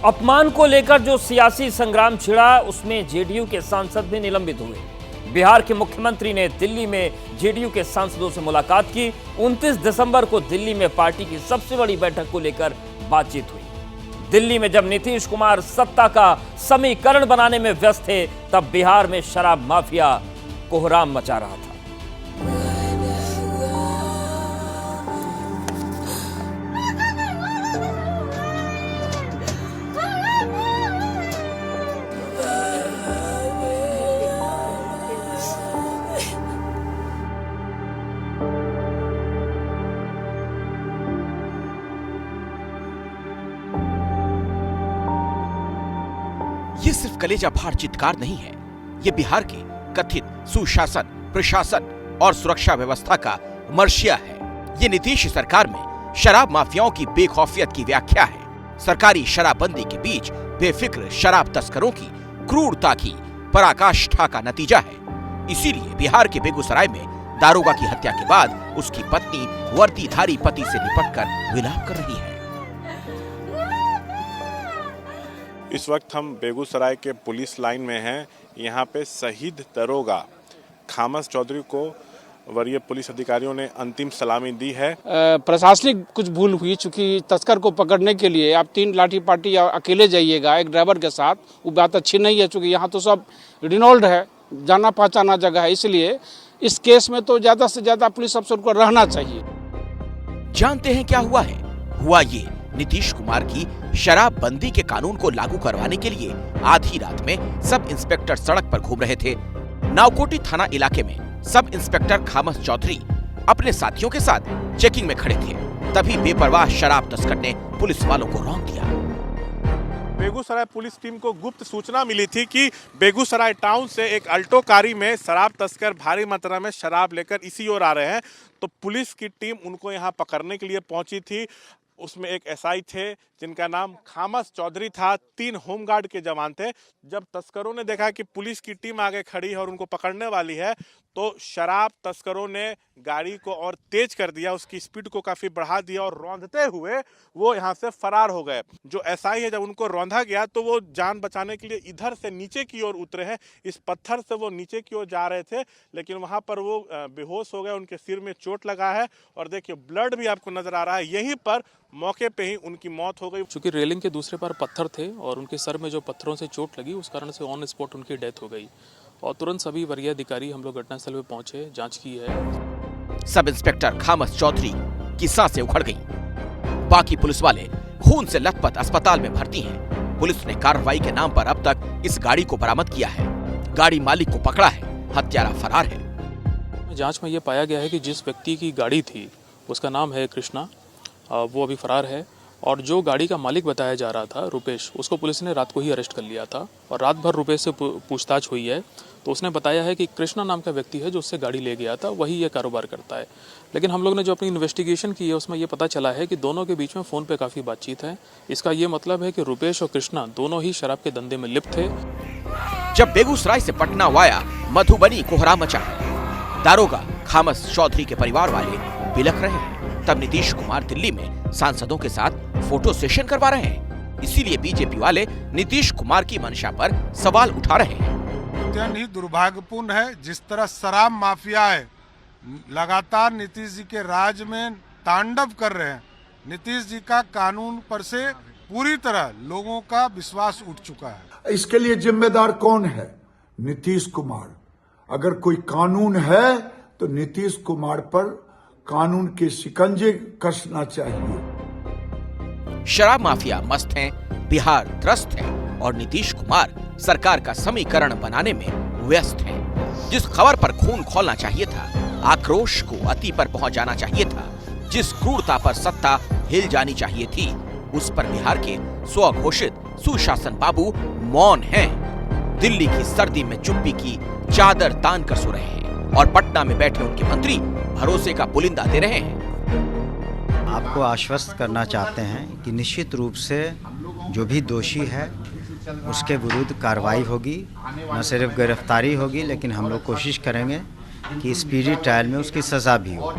अपमान को लेकर जो सियासी संग्राम छिड़ा उसमें जेडीयू के सांसद भी निलंबित हुए। बिहार के मुख्यमंत्री ने दिल्ली में जेडीयू के सांसदों से मुलाकात की। 29 दिसंबर को दिल्ली में पार्टी की सबसे बड़ी बैठक को लेकर बातचीत हुई। दिल्ली में जब नीतीश कुमार सत्ता का समीकरण बनाने में व्यस्त थे, तब बिहार में शराब माफिया कोहराम मचा रहा था। ये सिर्फ कलेजा फाड़ चित्कार नहीं है, ये बिहार के कथित सुशासन, प्रशासन और सुरक्षा व्यवस्था का मर्शिया है। ये नीतीश सरकार में शराब माफियाओं की बेखौफियत की व्याख्या है। सरकारी शराबबंदी के बीच बेफिक्र शराब तस्करों की क्रूरता की पराकाष्ठा का नतीजा है। इसीलिए बिहार के बेगूसराय में दारोगा की हत्या के बाद उसकी पत्नी वर्दीधारी पति से निपटकर विलाप कर रही है। इस वक्त हम बेगूसराय के पुलिस लाइन में हैं। यहाँ पे शहीद दरोगा खामस चौधरी को वरीय पुलिस अधिकारियों ने अंतिम सलामी दी है। प्रशासनिक कुछ भूल हुई, चूंकि तस्कर को पकड़ने के लिए आप 3 लाठी पार्टी अकेले जाइएगा एक ड्राइवर के साथ, वो बात अच्छी नहीं है। चूंकि यहाँ तो सब रिनोल्ड है, जाना पहचाना जगह है, इसलिए इस केस में तो ज्यादा से ज्यादा पुलिस अफसर को रहना चाहिए। जानते हैं क्या हुआ है? हुआ ये, नीतीश कुमार की शराबबंदी के कानून को लागू करवाने के लिए आधी रात में सब इंस्पेक्टर सड़क पर घूम रहे थे। नावकोटी थाना इलाके में सब इंस्पेक्टर खामस चौधरी अपने साथियों के साथ चेकिंग में खड़े थे। तभी बेपरवाह शराब तस्कर ने पुलिस वालों को रौंद दिया। बेगूसराय पुलिस टीम को गुप्त सूचना मिली थी कि बेगूसराय टाउन से एक अल्टो कारी में शराब तस्कर भारी मात्रा में शराब लेकर इसी ओर आ रहे हैं। तो पुलिस की टीम उनको यहाँ पकड़ने के लिए पहुंची थी। उसमें एक एसआई थे जिनका नाम खामस चौधरी था, 3 होमगार्ड के जवान थे। जब तस्करों ने देखा कि पुलिस की टीम आगे खड़ी है और उनको पकड़ने वाली है, तो शराब तस्करों ने गाड़ी को और तेज कर दिया, उसकी स्पीड को काफी बढ़ा दिया और रौंदते हुए वो यहाँ से फरार हो गए। जो एसआई है, जब उनको रौंदा गया तो वो जान बचाने के लिए इधर से नीचे की ओर उतरे हैं। इस पत्थर से वो नीचे की ओर जा रहे थे, लेकिन वहां पर वो बेहोश हो गए, उनके सिर में चोट लगा है और देखिए ब्लड भी आपको नजर आ रहा है। यहीं पर मौके पे ही उनकी मौत हो गई। चूंकि रेलिंग के दूसरे पार पत्थर थे और उनके सर में जो पत्थरों से चोट लगी, उस कारण से ऑन स्पॉट उनकी डेथ हो गई और तुरंत सभी वरीय अधिकारी हम लोग घटनास्थल पे पहुंचे, जांच की है। सब इंस्पेक्टर खामस चौधरी की सांसें उखड़ गईं। बाकी पुलिस वाले खून से लथपथ अस्पताल में भर्ती हैं। पुलिस ने कार्रवाई के नाम पर अब तक इस गाड़ी को बरामद किया है। गाड़ी मालिक को पकड़ा है, हत्यारा फरार है। जांच में ये पाया गया है कि जिस व्यक्ति की गाड़ी थी उसका नाम है कृष्णा, वो अभी फरार है। और जो गाड़ी का मालिक बताया जा रहा था रुपेश, उसको पुलिस ने रात को ही अरेस्ट कर लिया था और रात भर रुपेश से पूछताछ हुई है। तो उसने बताया है कि कृष्णा नाम का व्यक्ति है जो उससे गाड़ी ले गया था, वही ये कारोबार करता है। लेकिन हम लोग ने जो अपनी इन्वेस्टिगेशन की है उसमें ये पता चला है कि दोनों के बीच में फ़ोन पे काफ़ी बातचीत है। इसका ये मतलब है कि रुपेश और कृष्णा दोनों ही शराब के धंधे में लिप्त थे। जब बेगूसराय से पटना वाया मधुबनी कोहराम मचा है, दारोगा खामस चौधरी के परिवार वाले बिलख रहे हैं। तब नीतीश कुमार दिल्ली में सांसदों के साथ फोटो सेशन करवा रहे हैं। इसीलिए बीजेपी वाले नीतीश कुमार की मंशा पर सवाल उठा रहे हैं। अत्यंत ही दुर्भाग्यपूर्ण है जिस तरह शराब माफियाएं लगातार नीतीश जी के राज में तांडव कर रहे हैं। नीतीश जी का कानून पर से पूरी तरह लोगों का विश्वास उठ चुका है। इसके लिए जिम्मेदार कौन है? नीतीश कुमार। अगर कोई कानून है तो नीतीश कुमार पर कानून के शिकंजे कसना चाहिए। शराब माफिया मस्त हैं, बिहार त्रस्त है और नीतीश कुमार सरकार का समीकरण बनाने में व्यस्त हैं। जिस खबर पर खून खौलना चाहिए था, आक्रोश को अति पर पहुंच जाना चाहिए था, जिस क्रूरता पर सत्ता हिल जानी चाहिए थी, उस पर बिहार के स्वघोषित सुशासन बाबू मौन हैं। दिल्ली की सर्दी में चुप्पी की चादर तान कर सो रहे हैं और पटना में बैठे उनके मंत्री भरोसे का पुलिंदा दे रहे हैं। आपको आश्वस्त करना चाहते हैं कि निश्चित रूप से जो भी दोषी है उसके विरुद्ध कार्रवाई होगी, न सिर्फ गिरफ्तारी होगी, लेकिन हम लोग कोशिश करेंगे कि स्पीडी ट्रायल में उसकी सजा भी हो।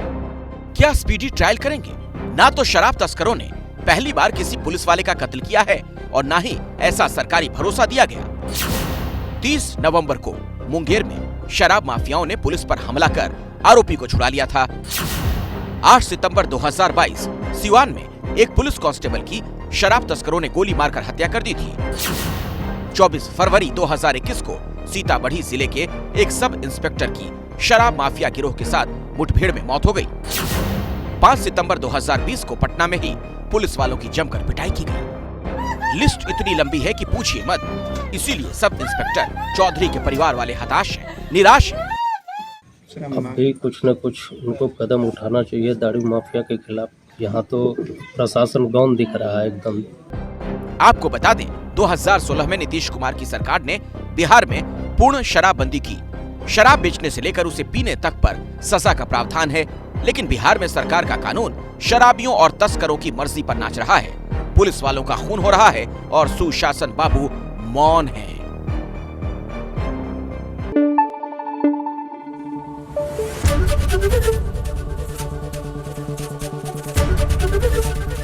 क्या स्पीडी ट्रायल करेंगे? ना तो शराब तस्करों ने पहली बार किसी पुलिस वाले का कत्ल किया है और न ही ऐसा सरकारी भरोसा दिया गया। 30 नवंबर को मुंगेर में शराब माफियाओं ने पुलिस पर हमला कर आरोपी को छुड़ा लिया था। 8 सितंबर 2022 सिवान में एक पुलिस कांस्टेबल की शराब तस्करों ने गोली मारकर हत्या कर दी थी। 24 फरवरी 2021 को सीतामढ़ी जिले के एक सब इंस्पेक्टर की शराब माफिया गिरोह के साथ मुठभेड़ में मौत हो गई। 5 सितंबर 2020 को पटना में ही पुलिस वालों की जमकर पिटाई की गई। लिस्ट इतनी लंबी है कि पूछिए मत। इसीलिए सब इंस्पेक्टर चौधरी के परिवार वाले हताश हैं, निराश हैं। अब भी कुछ न कुछ उनको कदम उठाना चाहिए दारू माफिया के खिलाफ। यहाँ तो प्रशासन गौन दिख रहा है एकदम। आपको बता दें, 2016 में नीतीश कुमार की सरकार ने बिहार में पूर्ण शराबबंदी की। शराब बेचने से लेकर उसे पीने तक पर सजा का प्रावधान है, लेकिन बिहार में सरकार का कानून शराबियों और तस्करों की मर्जी पर नाच रहा है। पुलिस वालों का खून हो रहा है और सुशासन बाबू मौन है।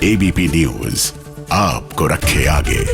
एबीपी न्यूज आपको रखे आगे।